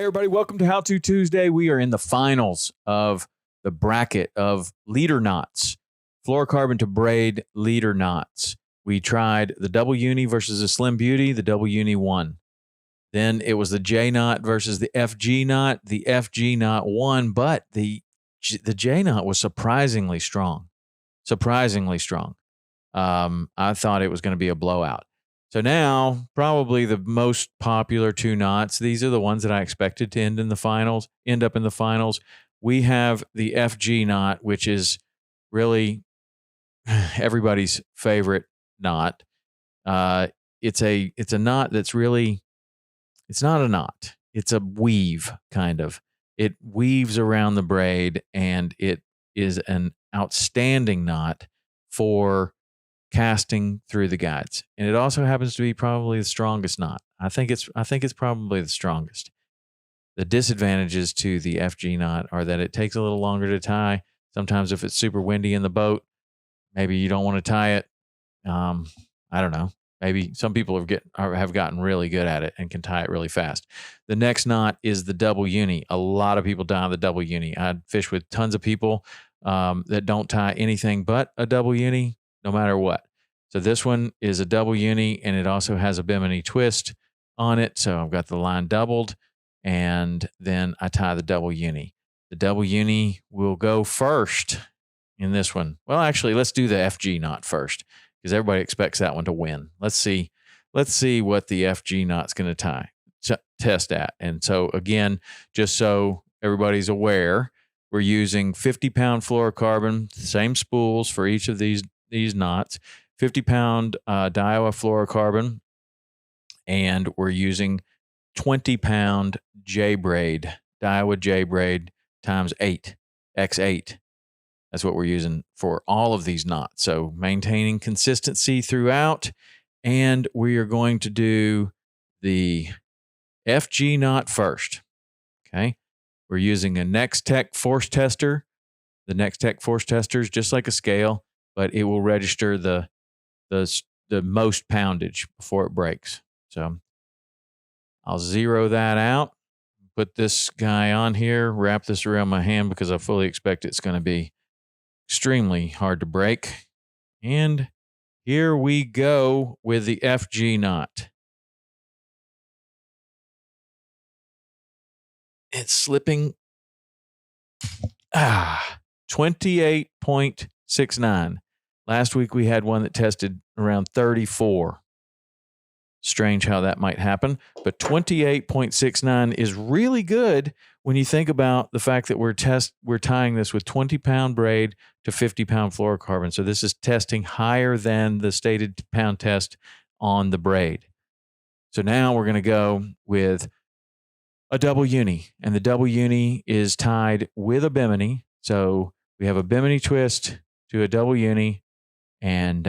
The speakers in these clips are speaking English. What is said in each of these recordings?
everybody, welcome to How To Tuesday. We are in the finals of the bracket of leader knots, fluorocarbon to braid leader knots. We tried the Double Uni versus the Slim Beauty. The Double Uni won. Then it was the J knot versus the FG knot. The FG knot won, but the J knot was surprisingly strong. Surprisingly strong. I thought it was going to be a blowout. So now, probably the most popular two knots, these are the ones that I expected to end up in the finals. We have the FG knot, which is really everybody's favorite knot. It's a knot that's really, it's not a knot. It's a weave, kind of. It weaves around the braid, and it is an outstanding knot for casting through the guides. And it also happens to be probably the strongest knot. I think it's probably the strongest. The disadvantages to the FG knot are that it takes a little longer to tie. Sometimes if it's super windy in the boat, maybe you don't want to tie it. I don't know. Maybe some people have gotten really good at it and can tie it really fast. The next knot is the Double Uni. A lot of people tie the Double Uni. I fish with tons of people that don't tie anything but a Double Uni, no matter what. So this one is a Double Uni, and it also has a bimini twist on it. So I've got the line doubled, and then I tie the Double Uni. The Double Uni will go first in this one. Well, actually, let's do the FG knot first, because everybody expects that one to win. Let's see what the FG knot's going to test at. And so again, just so everybody's aware, we're using 50-pound fluorocarbon, same spools for each of these knots, 50-pound Daiwa fluorocarbon, and we're using 20-pound J-braid, Daiwa J-braid times 8, x8. That's what we're using for all of these knots. So maintaining consistency throughout, and we are going to do the FG knot first, okay? We're using a NextTech ForceTester. The NextTech ForceTester is just like a scale, but it will register the most poundage before it breaks. So I'll zero that out, put this guy on here, wrap this around my hand because I fully expect it's going to be extremely hard to break. And here we go with the FG knot. It's slipping. 28.69. Last week we had one that tested around 34. Strange how that might happen, but 28.69 is really good when you think about the fact that we're tying this with 20-pound braid to 50-pound fluorocarbon. So this is testing higher than the stated pound test on the braid. So now we're going to go with a Double Uni, and the Double Uni is tied with a bimini. So we have a bimini twist to a Double Uni, and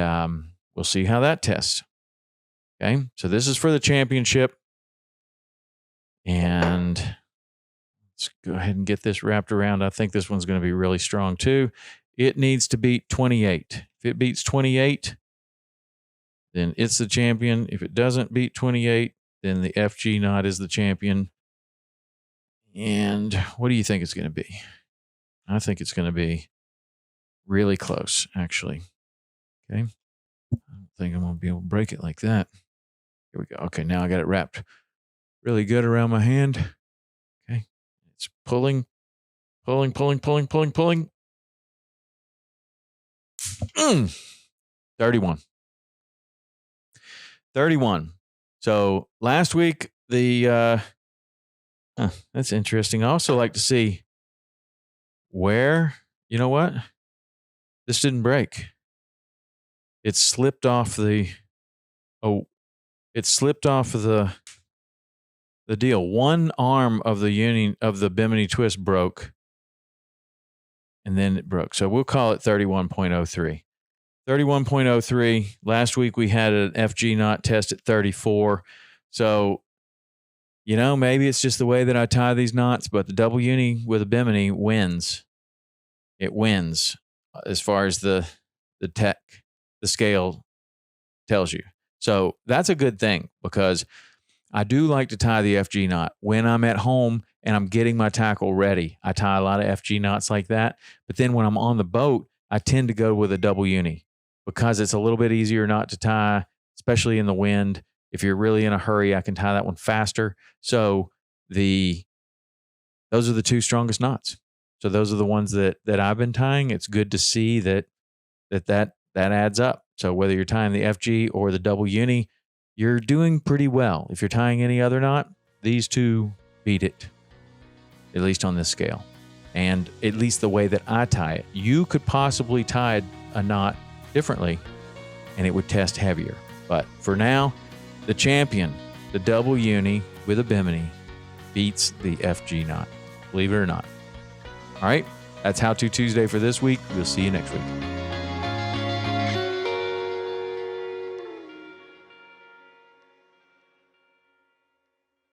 we'll see how that tests. Okay, so this is for the championship, and let's go ahead and get this wrapped around. I think this one's going to be really strong too. It needs to beat 28. If it beats 28, then it's the champion. If it doesn't beat 28, then the FG knot is the champion. And what do you think it's going to be? I think it's going to be really close, actually. Okay. I don't think I'm going to be able to break it like that. Here we go. Okay, now I got it wrapped really good around my hand. Okay. It's pulling. 31. So last week, that's interesting. I also like to see where, you know what? This didn't break. It slipped off the deal. One arm of the bimini twist broke, and then it broke. So we'll call it 31.03. 31.03. Last week we had an FG knot test at 34. So, maybe it's just the way that I tie these knots, but the Double Uni with a bimini wins. It wins as far as the scale tells you. So that's a good thing, because I do like to tie the FG knot when I'm at home and I'm getting my tackle ready. I tie a lot of FG knots like that. But then when I'm on the boat, I tend to go with a double uni because it's a little bit easier knot to tie, especially in the wind. If you're really in a hurry, I can tie that one faster. So those are the two strongest knots. So those are the ones that I've been tying. It's good to see that adds up. So whether you're tying the FG or the double uni, you're doing pretty well. If you're tying any other knot, these two beat it, at least on this scale. And at least the way that I tie it. You could possibly tie a knot differently and it would test heavier. But for now, the champion, the double uni with a bimini, beats the FG knot, believe it or not. All right, that's How To Tuesday for this week. We'll see you next week.